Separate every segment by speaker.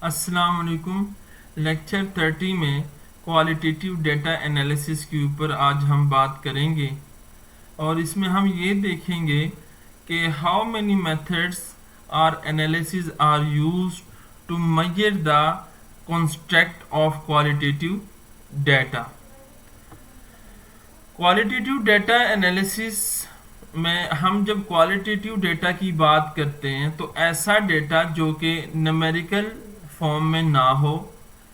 Speaker 1: अस्सलाम वालेकुम। लेक्चर 30 में क्वालिटेटिव डेटा एनालिसिस के ऊपर आज हम बात करेंगे और इसमें हम ये देखेंगे कि how many methods are analysis are used to measure the construct of qualitative data. Qualitative data analysis में हम जब क्वालिटेटिव डेटा की बात करते हैं तो ऐसा डेटा जो कि न्यूमेरिकल फॉर्म में ना हो,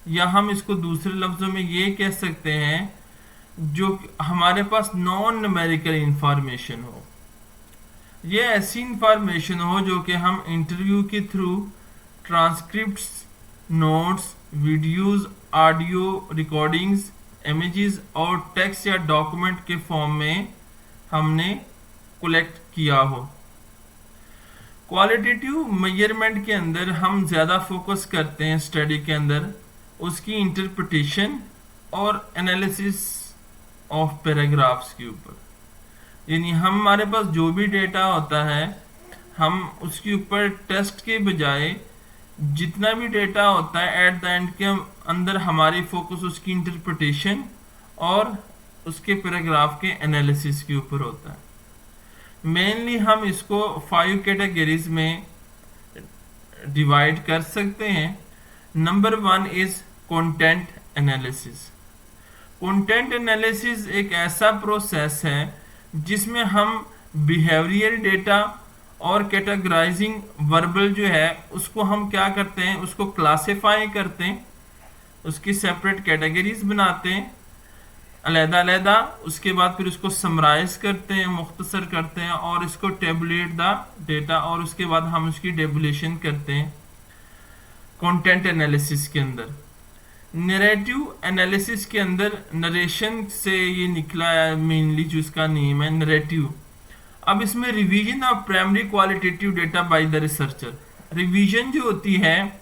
Speaker 1: या हम इसको दूसरे लफ्ज़ों में ये कह सकते हैं जो हमारे पास नॉन न्यूमेरिकल इंफॉर्मेशन हो। ये ऐसी इंफॉर्मेशन हो जो कि हम इंटरव्यू के through transcripts, notes, videos, audio recordings, images और टेक्स्ट या डॉक्यूमेंट के फॉर्म में हमने कलेक्ट किया हो। क्वालिटेटिव मेजरमेंट के अंदर हम ज़्यादा फोकस करते हैं स्टडी के अंदर उसकी इंटरप्रिटेशन और एनालिसिस ऑफ पैराग्राफ्स के ऊपर। यानी हमारे पास जो भी डेटा होता है हम उसके ऊपर टेस्ट के बजाय जितना भी डेटा होता है एट द एंड के अंदर हमारी फोकस उसकी इंटरप्रिटेशन और उसके पैराग्राफ के एनालिसिस के ऊपर होता है। मेनली हम इसको 5 कैटेगरीज में डिवाइड कर सकते हैं। Number 1 is content analysis. Content analysis एक ऐसा प्रोसेस है जिसमें हम बिहेवियरल डेटा और कैटेगराइजिंग वर्बल जो है उसको हम क्या करते हैं, उसको क्लासिफाई करते हैं, उसकी सेपरेट कैटेगरीज बनाते हैं अलग-अलग, उसके बाद फिर उसको समराइज करते हैं, मुख्तसर करते हैं और इसको टेबुलेट द डेटा और उसके बाद हम उसकी टेबुलेशन करते हैं कंटेंट एनालिसिस के अंदर। नरेटिव एनालिसिस के अंदर नरेशन से ये निकला है मेनली, जो इसका नेम है नरेटिव। अब इसमें revision of primary qualitative data by the researcher. Revision जो होती है,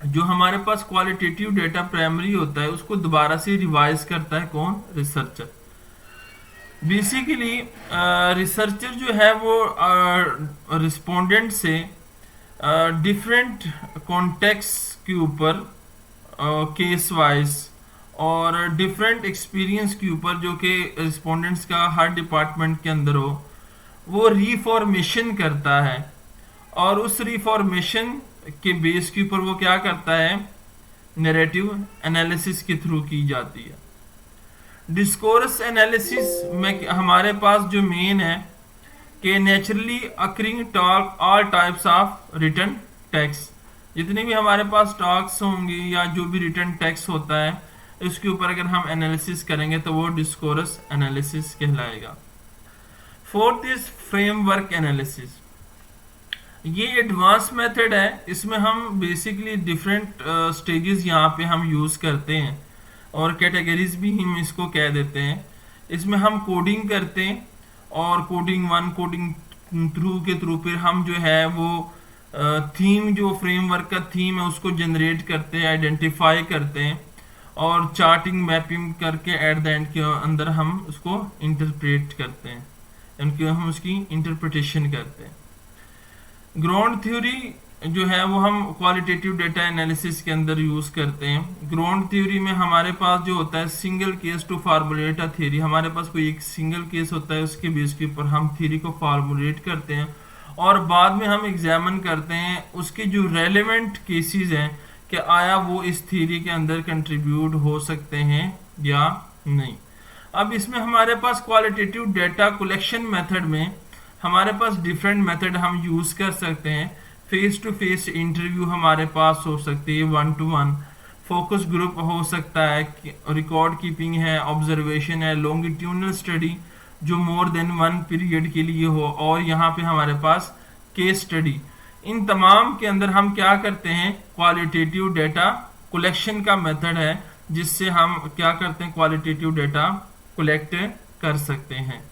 Speaker 1: जो हमारे पास क्वालिटेटिव डेटा प्राइमरी होता है उसको दोबारा से रिवाइज करता है कौन? रिसर्चर। बेसिकली रिसर्चर जो है वो रिस्पोंडेंट से डिफरेंट कॉन्टेक्स्ट के ऊपर केस वाइज और डिफरेंट एक्सपीरियंस के ऊपर जो कि रिस्पोंडेंट्स का हर डिपार्टमेंट के अंदर हो, वो रिफॉर्मेशन करता है और उस रिफॉर्मेशन के बेस के ऊपर वो क्या करता है, नैरेटिव एनालिसिस के थ्रू की जाती है। डिस्कोर्स एनालिसिस में हमारे पास जो मेन है कि naturally occurring talk all types of written text. जितने भी हमारे पास टॉक्स होंगे या जो भी रिटन टेक्स्ट होता है इसके ऊपर अगर हम एनालिसिस करेंगे तो वो डिस्कोर्स एनालिसिस कहलाएगा। 4th is framework analysis. ये एडवांस मेथड है, इसमें हम बेसिकली डिफरेंट स्टेजेस यहाँ पे हम यूज़ करते हैं और कैटेगरीज भी हम इसको कह देते हैं। इसमें हम कोडिंग करते हैं और कोडिंग 1, कोडिंग के थ्रू फिर हम जो है वो थीम, जो फ्रेमवर्क का थीम है उसको जनरेट करते हैं, आइडेंटिफाई करते हैं और चार्टिंग मैपिंग करके एट द एंड के अंदर हम उसको इंटरप्रेट करते हैं, यानी हम उसकी इंटरप्रिटेशन करते हैं। ग्राउंड थ्योरी जो है वो हम क्वालिटेटिव डेटा एनालिसिस के अंदर यूज करते हैं। ग्राउंड थ्योरी में हमारे पास जो होता है single case to formulate a theory. हमारे पास कोई एक सिंगल केस होता है, उसके बेस के ऊपर हम थ्योरी को फार्मुलेट करते हैं और बाद में हम एग्जामिन करते हैं उसके जो रेलेवेंट केसेस हैं कि आया वो इस थ्योरी के अंदर कंट्रीब्यूट हो सकते हैं या नहीं। अब इसमें हमारे पास क्वालिटेटिव डेटा कलेक्शन मेथड में हमारे पास डिफरेंट मेथड हम यूज कर सकते हैं। फेस टू फेस इंटरव्यू हमारे पास हो सकती है, 1 to 1 फोकस ग्रुप हो सकता है, रिकॉर्ड कीपिंग है, ऑब्जर्वेशन है, लॉन्गिट्यूडनल स्टडी जो मोर देन 1 पीरियड के लिए हो और यहाँ पे हमारे पास केस स्टडी। इन तमाम के अंदर हम क्या करते हैं, क्वालिटेटिव डेटा कलेक्शन का मेथड है जिससे हम क्या करते हैं, क्वालिटेटिव डेटा कलेक्ट कर सकते हैं।